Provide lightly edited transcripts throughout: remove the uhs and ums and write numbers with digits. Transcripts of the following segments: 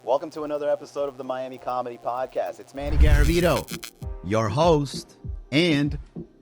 Welcome to another episode of the Miami Comedy Podcast. It's Manny Garavito, your host, and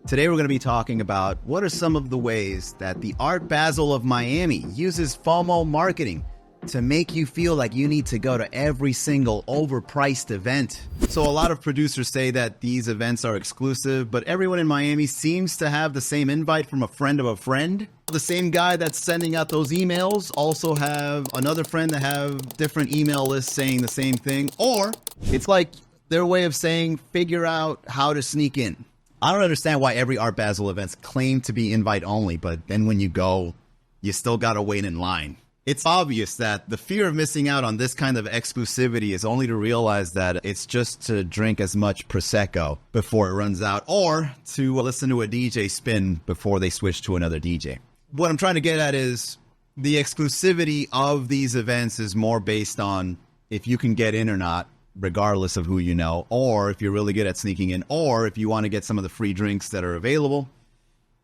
today we're going to be talking about what are some of the ways that the Art Basel of Miami uses FOMO marketing to make you feel like you need to go to every single overpriced event. So a lot of producers say that these events are exclusive, but everyone in Miami seems to have the same invite from a friend of a friend. The same guy that's sending out those emails also have another friend that have different email lists saying the same thing. Or it's like their way of saying, figure out how to sneak in. I don't understand why every Art Basel events claim to be invite only, but then when you go, you still gotta wait in line. It's obvious that the fear of missing out on this kind of exclusivity is only to realize that it's just to drink as much Prosecco before it runs out, or to listen to a DJ spin before they switch to another DJ. What I'm trying to get at is the exclusivity of these events is more based on if you can get in or not, regardless of who you know, or if you're really good at sneaking in, or if you want to get some of the free drinks that are available,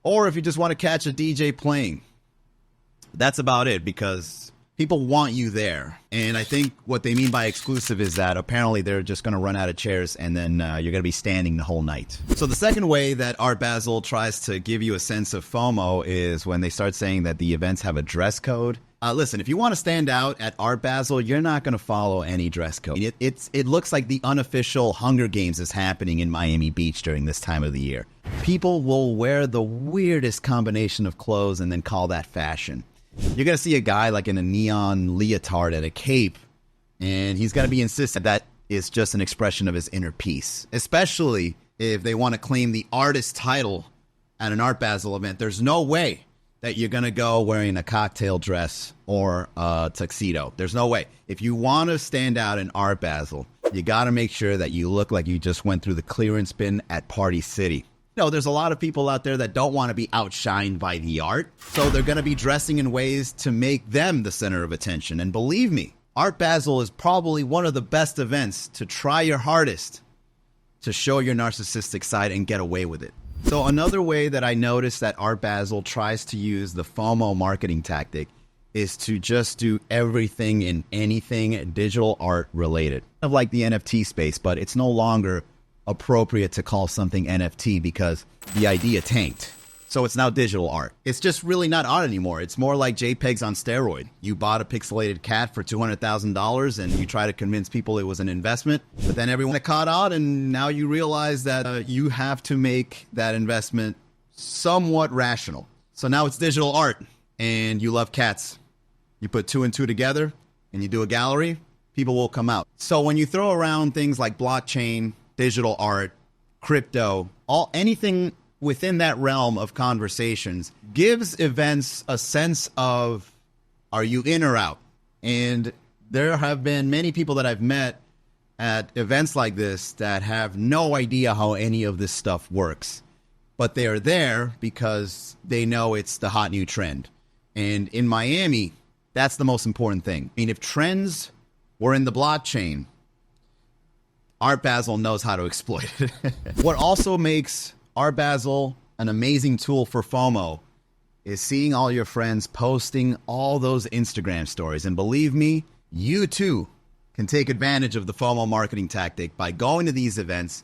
or if you just want to catch a DJ playing. That's about it, because people want you there. And I think what they mean by exclusive is that apparently they're just going to run out of chairs and then you're going to be standing the whole night. So the second way that Art Basel tries to give you a sense of FOMO is when they start saying that the events have a dress code. Listen, if you want to stand out at Art Basel, you're not going to follow any dress code. It looks like the unofficial Hunger Games is happening in Miami Beach during this time of the year. People will wear the weirdest combination of clothes and then call that fashion. You're going to see a guy like in a neon leotard and a cape, and he's going to be insistent that is just an expression of his inner peace, especially if they want to claim the artist title at an Art Basel event. There's no way that you're going to go wearing a cocktail dress or a tuxedo. There's no way. If you want to stand out in Art Basel, you got to make sure that you look like you just went through the clearance bin at Party City. There's a lot of people out there that don't want to be outshined by the art, so they're going to be dressing in ways to make them the center of attention. And believe me, Art Basel is probably one of the best events to try your hardest to show your narcissistic side and get away with it. So another way that I noticed that Art Basel tries to use the FOMO marketing tactic is to just do everything and anything digital art related. Kind of like the NFT space, but it's no longer appropriate to call something NFT because the idea tanked. So it's now digital art. It's just really not art anymore. It's more like JPEGs on steroid. You bought a pixelated cat for $200,000 and you try to convince people it was an investment, but then everyone caught on and now you realize that you have to make that investment somewhat rational. So now it's digital art and you love cats. You put two and two together and you do a gallery, people will come out. So when you throw around things like blockchain, digital art, crypto, anything within that realm of conversations gives events a sense of, are you in or out? And there have been many people that I've met at events like this that have no idea how any of this stuff works, but they are there because they know it's the hot new trend. And in Miami, that's the most important thing. I mean, if trends were in the blockchain, Art Basel knows how to exploit it. What also makes Art Basel an amazing tool for FOMO is seeing all your friends posting all those Instagram stories. And believe me, you too can take advantage of the FOMO marketing tactic by going to these events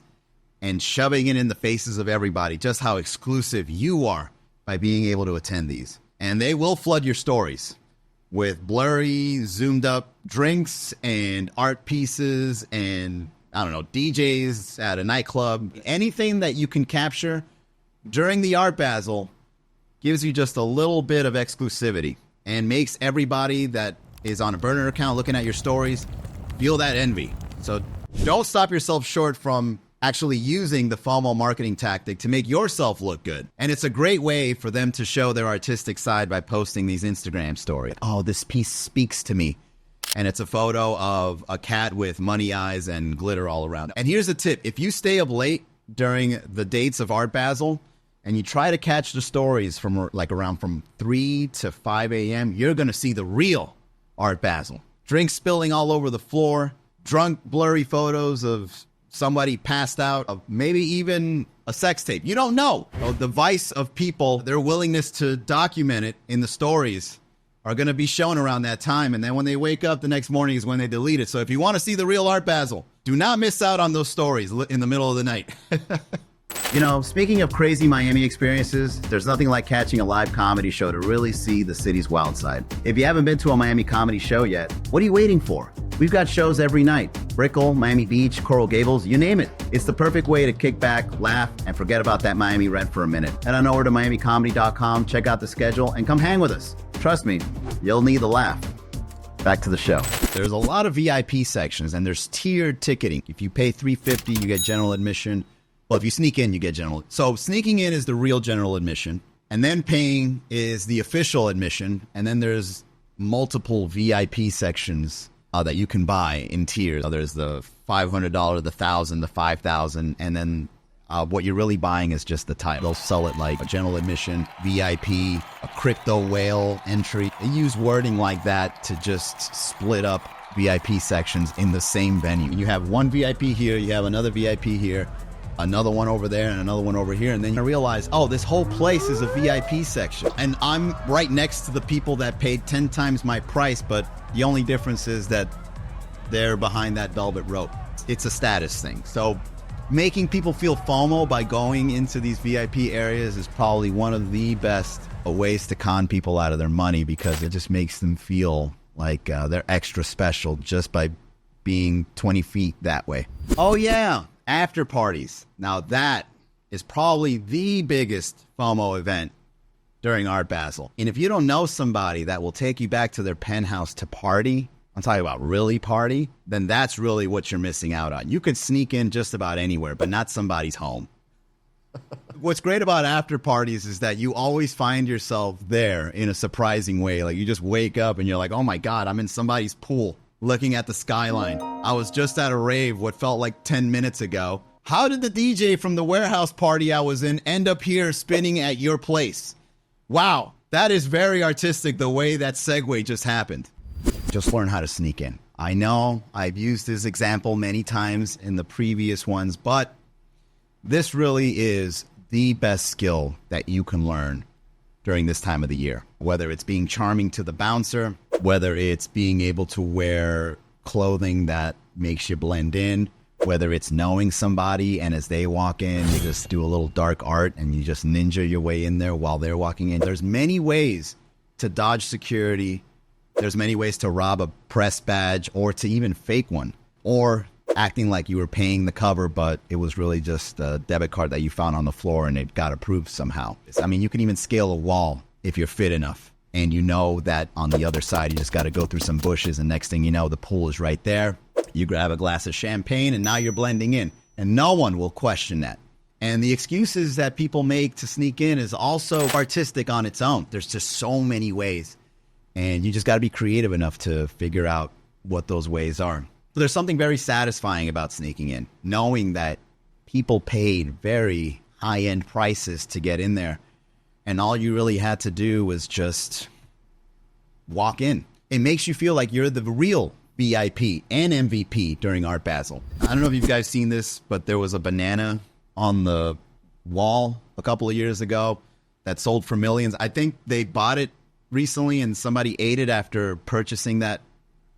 and shoving it in the faces of everybody just how exclusive you are by being able to attend these. And they will flood your stories with blurry, zoomed up drinks and art pieces and DJs at a nightclub. Anything that you can capture during the Art Basel gives you just a little bit of exclusivity and makes everybody that is on a burner account looking at your stories feel that envy. So don't stop yourself short from actually using the FOMO marketing tactic to make yourself look good. And it's a great way for them to show their artistic side by posting these Instagram stories. Oh, this piece speaks to me. And it's a photo of a cat with money eyes and glitter all around. And here's a tip. If you stay up late during the dates of Art Basel and you try to catch the stories from around 3 to 5 a.m., you're going to see the real Art Basel. Drinks spilling all over the floor, drunk, blurry photos of somebody passed out, of maybe even a sex tape. You don't know. The vice of people, their willingness to document it in the stories are going to be shown around that time. And then when they wake up the next morning is when they delete it. So if you want to see the real Art Basel, do not miss out on those stories in the middle of the night. You know, speaking of crazy Miami experiences, there's nothing like catching a live comedy show to really see the city's wild side. If you haven't been to a Miami comedy show yet, what are you waiting for? We've got shows every night. Brickell, Miami Beach, Coral Gables, you name it. It's the perfect way to kick back, laugh, and forget about that Miami rent for a minute. Head on over to miamicomedy.com, check out the schedule, and come hang with us. Trust me, you'll need the laugh. Back to the show. There's a lot of VIP sections, and there's tiered ticketing. If you pay $350, you get general admission. Well, if you sneak in, you get general. So sneaking in is the real general admission, and then paying is the official admission, and then there's multiple VIP sections that you can buy in tiers. There's the $500, the $1,000, the $5,000, and then what you're really buying is just the title. They'll sell it like a general admission, VIP, a crypto whale entry. They use wording like that to just split up VIP sections in the same venue. You have one VIP here, you have another VIP here, another one over there, and another one over here, and then you realize, oh, this whole place is a VIP section. And I'm right next to the people that paid 10 times my price, but the only difference is that they're behind that velvet rope. It's a status thing. So making people feel FOMO by going into these VIP areas is probably one of the best ways to con people out of their money, because it just makes them feel like they're extra special just by being 20 feet that way. Oh yeah, after parties. Now that is probably the biggest FOMO event during Art Basel. And if you don't know somebody that will take you back to their penthouse to party, I'm talking about really party, then that's really what you're missing out on. You could sneak in just about anywhere, but not somebody's home. What's great about after parties is that you always find yourself there in a surprising way. Like you just wake up and you're like, oh my God, I'm in somebody's pool looking at the skyline. I was just at a rave what felt like 10 minutes ago. How did the DJ from the warehouse party I was in end up here spinning at your place? Wow, that is very artistic the way that segue just happened. Just learn how to sneak in. I know I've used this example many times in the previous ones, but this really is the best skill that you can learn during this time of the year. Whether it's being charming to the bouncer, whether it's being able to wear clothing that makes you blend in, whether it's knowing somebody and as they walk in, you just do a little dark art and you just ninja your way in there while they're walking in. There's many ways to dodge security. There's many ways to rob a press badge or to even fake one, or acting like you were paying the cover, but it was really just a debit card that you found on the floor and it got approved somehow. I mean, you can even scale a wall if you're fit enough. And you know that on the other side, you just got to go through some bushes. And next thing you know, the pool is right there. You grab a glass of champagne and now you're blending in. And no one will question that. And the excuses that people make to sneak in is also artistic on its own. There's just so many ways. And you just got to be creative enough to figure out what those ways are. So there's something very satisfying about sneaking in, knowing that people paid very high-end prices to get in there. And all you really had to do was just walk in. It makes you feel like you're the real VIP and MVP during Art Basel. I don't know if you guys seen this, but there was a banana on the wall a couple of years ago that sold for millions. I think they bought it recently and somebody ate it after purchasing that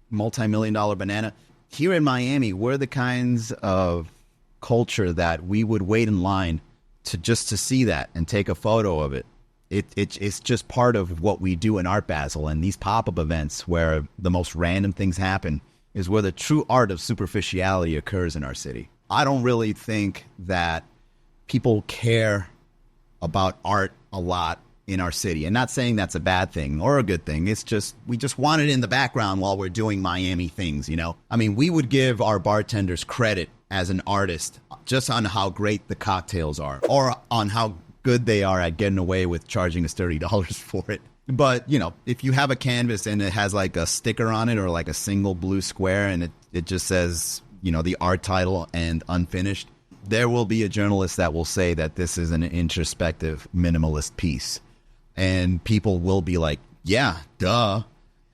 multi-million-dollar banana. Here in Miami, we're the kinds of culture that we would wait in line to see that and take a photo of it. It's just part of what we do in Art Basel, and these pop-up events where the most random things happen is where the true art of superficiality occurs in our city. I don't really think that people care about art a lot in our city. And not saying that's a bad thing or a good thing. It's just, we just want it in the background while we're doing Miami things, you know? I mean, we would give our bartenders credit as an artist just on how great the cocktails are or on how good they are at getting away with charging us $30 for it. But, you know, if you have a canvas and it has like a sticker on it or like a single blue square and it just says, you know, the art title and unfinished, there will be a journalist that will say that this is an introspective minimalist piece. And people will be like, yeah, duh.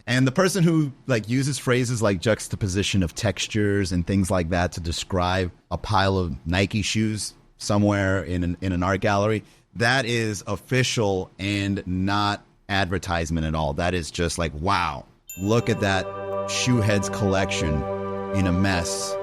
And the person who like uses phrases like juxtaposition of textures and things like that to describe a pile of Nike shoes somewhere in an art gallery, that is official and not advertisement at all. That is just like, wow, look at that Shoeheads collection in a mess,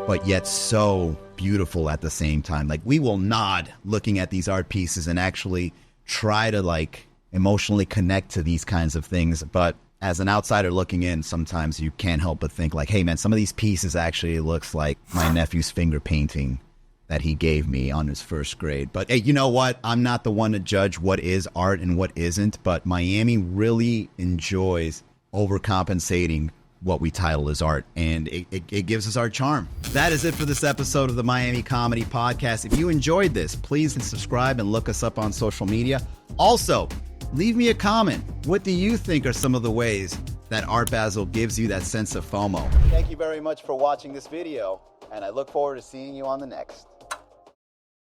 but yet so beautiful at the same time. Like, we will nod looking at these art pieces and actually try to like emotionally connect to these kinds of things. But as an outsider looking in, sometimes you can't help but think like, hey man, some of these pieces actually looks like my nephew's finger painting that he gave me on his first grade. But hey, you know what? I'm not the one to judge what is art and what isn't, but Miami really enjoys overcompensating what we title as art, and it gives us our charm. That is it for this episode of the Miami Comedy Podcast. If you enjoyed this, please subscribe and look us up on social media. Also, leave me a comment. What do you think are some of the ways that Art Basel gives you that sense of FOMO? Thank you very much for watching this video, and I look forward to seeing you on the next.